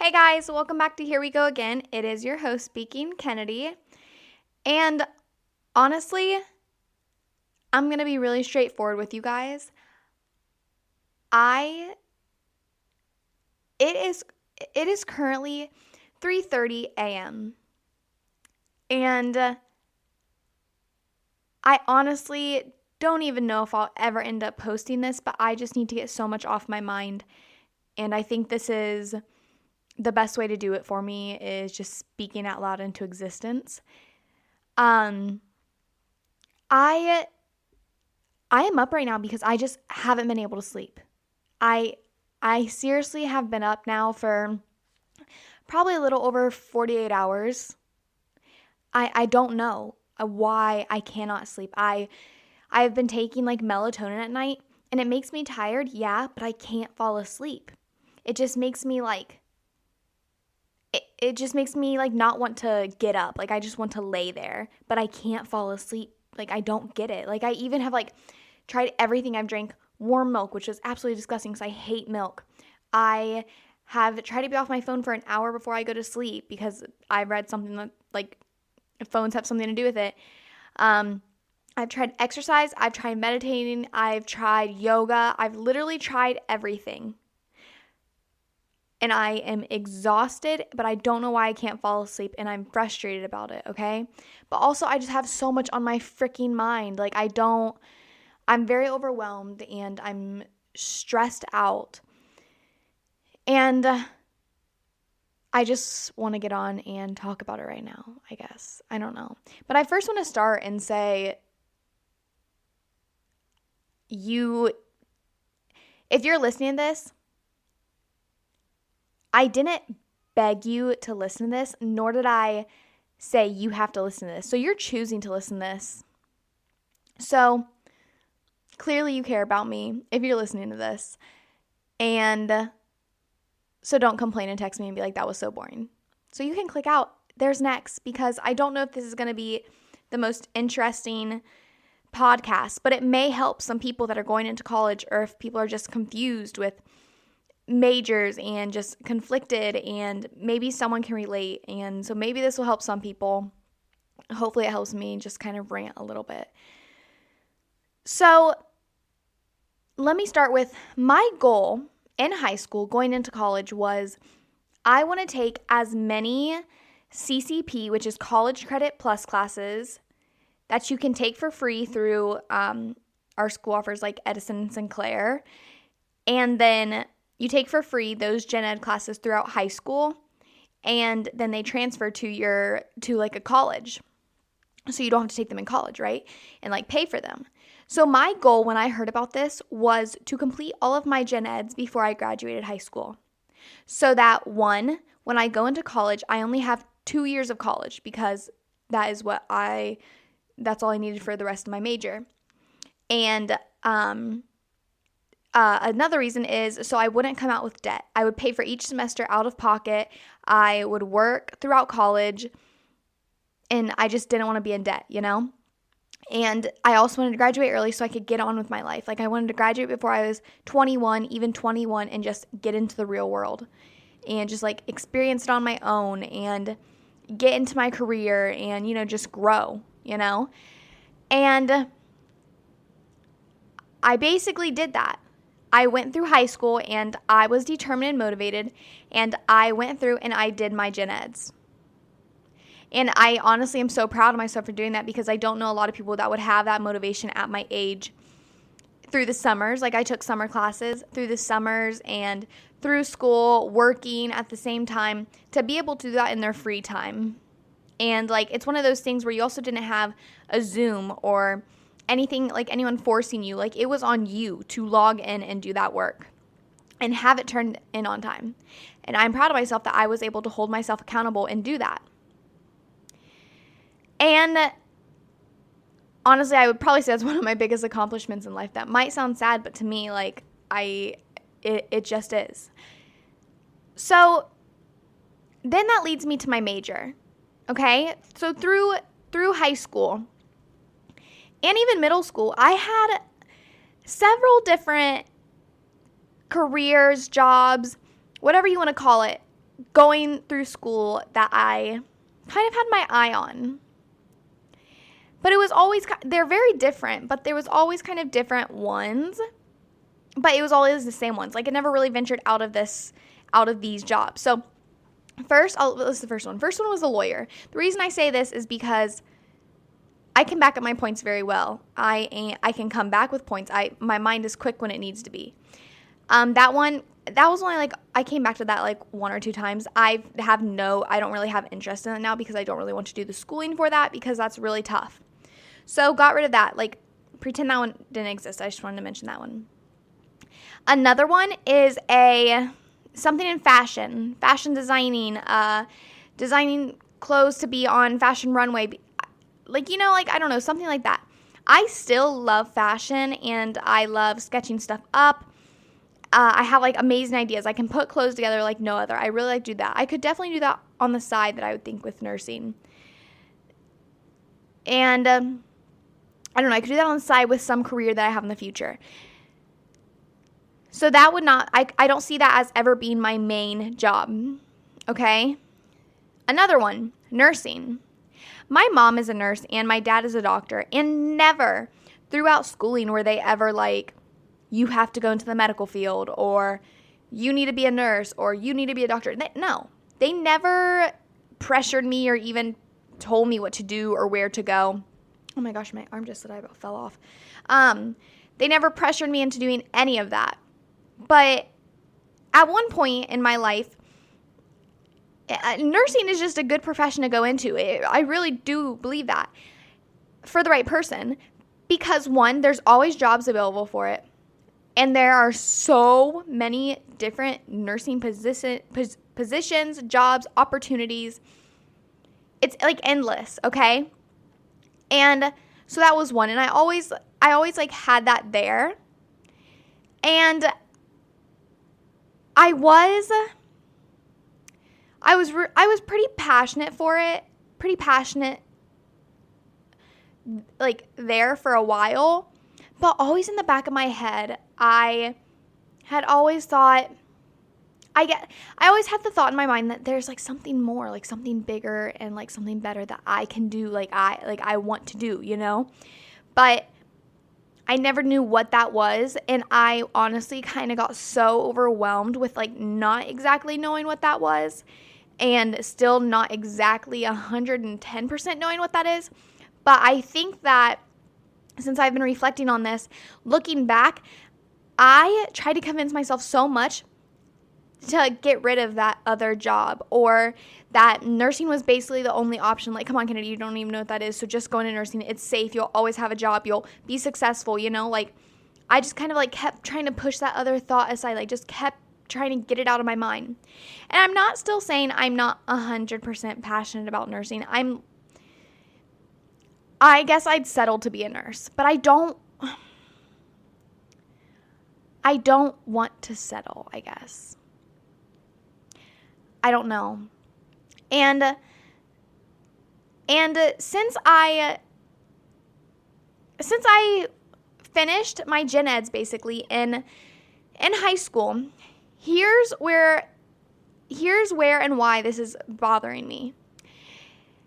Hey guys, welcome back to Here We Go Again. It is your host speaking, Kennedy. And honestly, I'm going to be really straightforward with you guys. It is currently 3:30 a.m. And I honestly don't even know if I'll ever end up posting this, but I just need to get so much off my mind. And I think this is the best way to do it for me is just speaking out loud into existence. I am up right now because I just haven't been able to sleep. I seriously have been up now for probably a little over 48 hours. I don't know why I cannot sleep. I've been taking like melatonin at night and it makes me tired, yeah, but I can't fall asleep. It just makes me like It just makes me like not want to get up. Like I just want to lay there, but I can't fall asleep. Like I don't get it. Like I even have like tried everything. I've drank warm milk, which is absolutely disgusting because I hate milk. I have tried to be off my phone for an hour before I go to sleep because I read something that like phones have something to do with it. I've tried exercise. I've tried meditating. I've tried yoga. I've literally tried everything. And I am exhausted, but I don't know why I can't fall asleep, and I'm frustrated about it, okay? But also, I just have so much on my freaking mind. Like, I'm very overwhelmed, and I'm stressed out. And I just want to get on and talk about it right now, I guess. I don't know. But I first want to start and say, if you're listening to this, I didn't beg you to listen to this, nor did I say you have to listen to this. So you're choosing to listen to this. So clearly you care about me if you're listening to this. And so don't complain and text me and be like, that was so boring. So you can click out. There's next, because I don't know if this is going to be the most interesting podcast, but it may help some people that are going into college, or if people are just confused with majors and just conflicted, and maybe someone can relate, and so maybe this will help some people. Hopefully it helps me just kind of rant a little bit. So let me start with my goal in high school going into college was I want to take as many CCP, which is college credit plus classes, that you can take for free through our school offers like Edison and Sinclair, and then you take for free those gen ed classes throughout high school, and then they transfer to like a college. So you don't have to take them in college, right? And like pay for them. So my goal when I heard about this was to complete all of my gen eds before I graduated high school. So that when I go into college, I only have 2 years of college because that's all I needed for the rest of my major. And another reason is so I wouldn't come out with debt. I would pay for each semester out of pocket. I would work throughout college, and I just didn't want to be in debt, you know? And I also wanted to graduate early so I could get on with my life. Like I wanted to graduate before I was 21, even 21, and just get into the real world and just like experience it on my own and get into my career and, just grow, And I basically did that. I went through high school and I was determined and motivated, and I went through and I did my gen eds. And I honestly am so proud of myself for doing that because I don't know a lot of people that would have that motivation at my age through the summers. Like I took summer classes through the summers and through school, working at the same time to be able to do that in their free time. And like it's one of those things where you also didn't have a Zoom or anything like anyone forcing you. Like it was on you to log in and do that work and have it turned in on time. And I'm proud of myself that I was able to hold myself accountable and do that. And honestly, I would probably say that's one of my biggest accomplishments in life. That might sound sad, but to me, like it just is. So then that leads me to my major. Okay? So through high school and even middle school, I had several different careers, jobs, whatever you want to call it, going through school that I kind of had my eye on. But it was always, they're very different, but there was always kind of different ones. But it was always the same ones. Like, it never really ventured out of these jobs. So this is the first one. First one was a lawyer. The reason I say this is because I can back up my points very well. I can come back with points. My mind is quick when it needs to be. That was only like, I came back to that like one or two times. I don't really have interest in it now because I don't really want to do the schooling for that because that's really tough. So got rid of that. Like, pretend that one didn't exist. I just wanted to mention that one. Another one is something in fashion designing, designing clothes to be on fashion runway. Like, I don't know, something like that. I still love fashion and I love sketching stuff up. I have like amazing ideas. I can put clothes together like no other. I really like to do that. I could definitely do that on the side that I would think with nursing. And I don't know, I could do that on the side with some career that I have in the future. So that would not, I don't see that as ever being my main job. Okay? Another one, nursing. My mom is a nurse and my dad is a doctor, and never throughout schooling were they ever like, you have to go into the medical field, or you need to be a nurse, or you need to be a doctor. No, they never pressured me or even told me what to do or where to go. Oh my gosh, my arm just said I about fell off. They never pressured me into doing any of that. But at one point in my life, nursing is just a good profession to go into. I really do believe that for the right person, because one, there's always jobs available for it. And there are so many different nursing positions, jobs, opportunities. It's like endless, okay? And so that was one. And I always like had that there. And I was pretty passionate for it, like there for a while, but always in the back of my head, I had always thought, I always had the thought in my mind that there's like something more, like something bigger and like something better that I can do, like I want to do, but I never knew what that was, and I honestly kind of got so overwhelmed with like not exactly knowing what that was, and still not exactly 110% knowing what that is. But I think that since I've been reflecting on this, looking back, I tried to convince myself so much to get rid of that other job, or that nursing was basically the only option. Like, come on, Kennedy, you don't even know what that is, so just go into nursing. It's safe. You'll always have a job. You'll be successful, Like, I just kind of like kept trying to push that other thought aside, like just kept trying to get it out of my mind. And I'm not still saying I'm not 100% passionate about nursing. I guess I'd settle to be a nurse, but I don't want to settle, I guess. I don't know. And since I finished my gen eds basically in high school, here's where and why this is bothering me.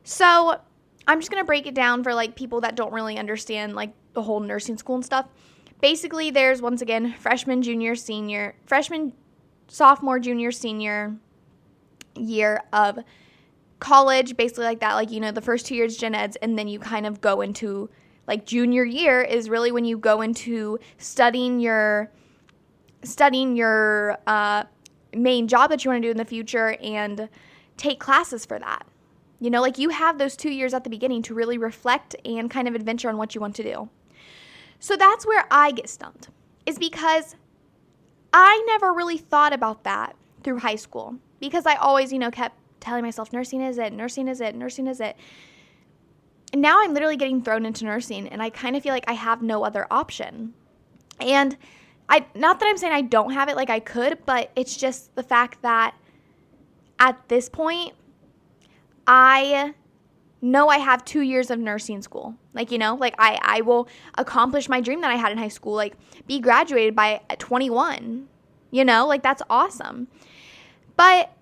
So I'm just going to break it down for like people that don't really understand like the whole nursing school and stuff. Basically, there's once again freshman, sophomore, junior, senior year of college, basically like that, like the first 2 years gen eds, and then you kind of go into like junior year is really when you go into studying your main job that you want to do in the future and take classes for that. Like you have those 2 years at the beginning to really reflect and kind of adventure on what you want to do. So that's where I get stumped, is because I never really thought about that through high school, because I always, kept telling myself, nursing is it, nursing is it, nursing is it. And now I'm literally getting thrown into nursing, and I kind of feel like I have no other option. And not that I'm saying I don't have it like I could, but it's just the fact that at this point, I know I have 2 years of nursing school. Like, I will accomplish my dream that I had in high school, like be graduated by 21, like that's awesome. But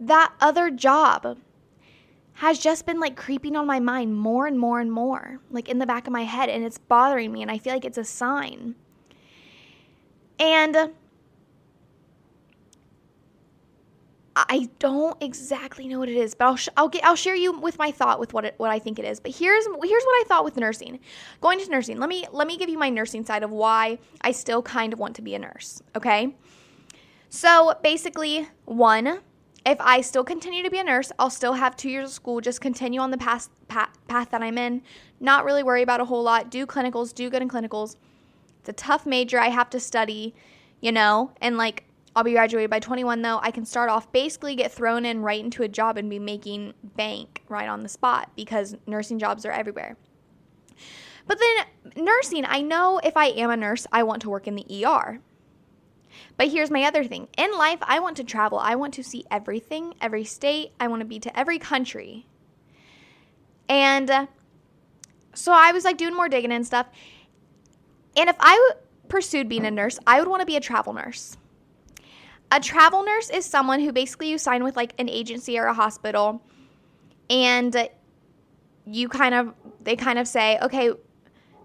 that other job has just been like creeping on my mind more and more and more, like in the back of my head, and it's bothering me, and I feel like it's a sign. And I don't exactly know what it is, but I'll share you with my thought with what I think it is. But here's what I thought with nursing. Going to nursing. Let me give you my nursing side of why I still kind of want to be a nurse, okay? So, basically, one, if I still continue to be a nurse, I'll still have 2 years of school, just continue on the path that I'm in, not really worry about a whole lot, do clinicals, do good in clinicals. It's a tough major I have to study, and like I'll be graduated by 21 though. I can start off, basically get thrown in right into a job and be making bank right on the spot because nursing jobs are everywhere. But then nursing, I know if I am a nurse, I want to work in the ER. But here's my other thing. In life, I want to travel. I want to see everything, every state. I want to be to every country. And so I was like doing more digging and stuff. And if I pursued being a nurse, I would want to be a travel nurse. A travel nurse is someone who basically you sign with like an agency or a hospital, and they kind of say, okay,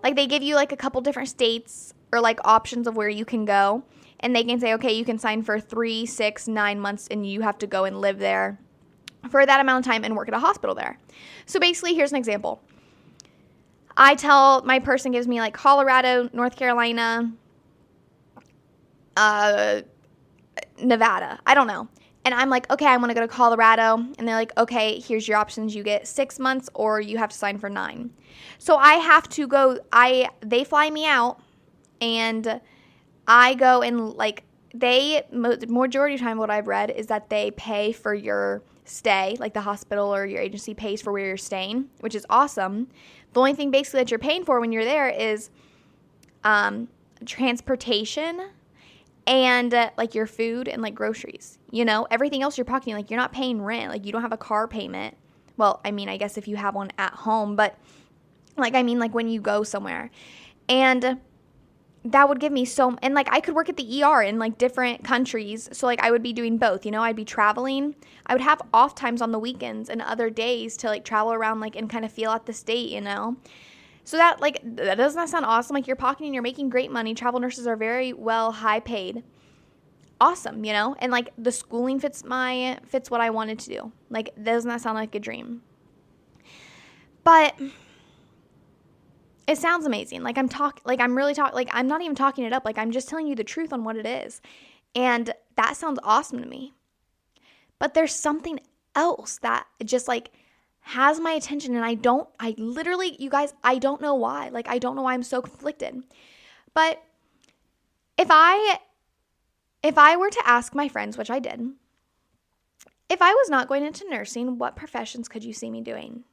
like they give you like a couple different states or like options of where you can go, and they can say, okay, you can sign for 3, 6, 9 months, and you have to go and live there for that amount of time and work at a hospital there. So basically, here's an example. My person gives me like Colorado, North Carolina, Nevada. I don't know. And I'm like, okay, I want to go to Colorado. And they're like, okay, here's your options. You get 6 months or you have to sign for 9. So I have to go. They fly me out and I go and like the majority of the time what I've read is that they pay for your stay, like the hospital or your agency pays for where you're staying, which is awesome. The only thing basically that you're paying for when you're there is transportation and like your food and like groceries. Everything else you're pocketing, like you're not paying rent, like you don't have a car payment. Well, I mean, I guess if you have one at home, but like when you go somewhere. And that would give me and like I could work at the ER in like different countries. So like I would be doing both, I'd be traveling. I would have off times on the weekends and other days to like travel around like and kind of feel out the state, So that doesn't that sound awesome? Like you're pocketing, you're making great money. Travel nurses are very well high paid. Awesome, and like the schooling fits what I wanted to do. Like doesn't that sound like a dream? But it sounds amazing. Like I'm not even talking it up. Like I'm just telling you the truth on what it is. And that sounds awesome to me. But there's something else that just like has my attention, and I literally, you guys, I don't know why. Like I don't know why I'm so conflicted. But if I were to ask my friends, which I did, if I was not going into nursing, what professions could you see me doing?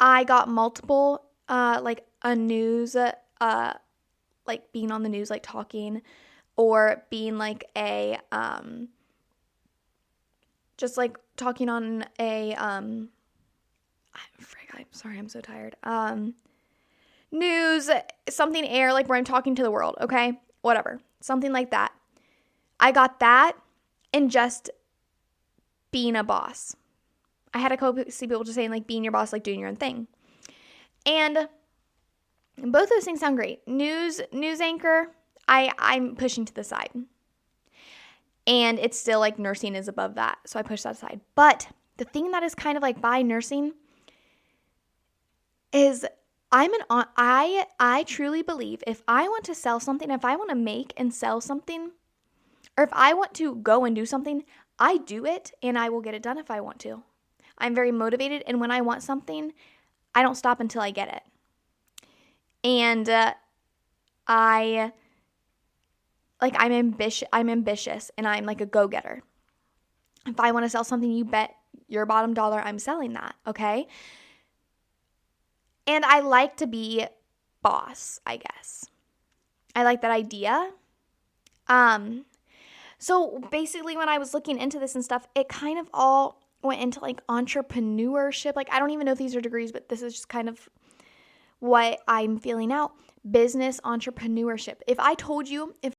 I got multiple, like a news, like being on the news, like talking, or being like a, just like talking on a, I'm sorry, I'm so tired. News, something air, like where I'm talking to the world, okay? Whatever, something like that. I got that and just being a boss. I had to see people just saying like being your boss, like doing your own thing. And both those things sound great. News anchor, I'm pushing to the side. And it's still like nursing is above that. So I push that aside. But the thing that is kind of like by nursing is I truly believe if I want to sell something, if I want to make and sell something, or if I want to go and do something, I do it and I will get it done if I want to. I'm very motivated, and when I want something, I don't stop until I get it. And I'm ambitious, and I'm like a go-getter. If I want to sell something, you bet your bottom dollar I'm selling that, okay? And I like to be boss, I guess. I like that idea. So basically when I was looking into this and stuff, it kind of all went into like entrepreneurship. Like I don't even know if these are degrees, but this is just kind of what I'm feeling out. Business entrepreneurship. If I told you, if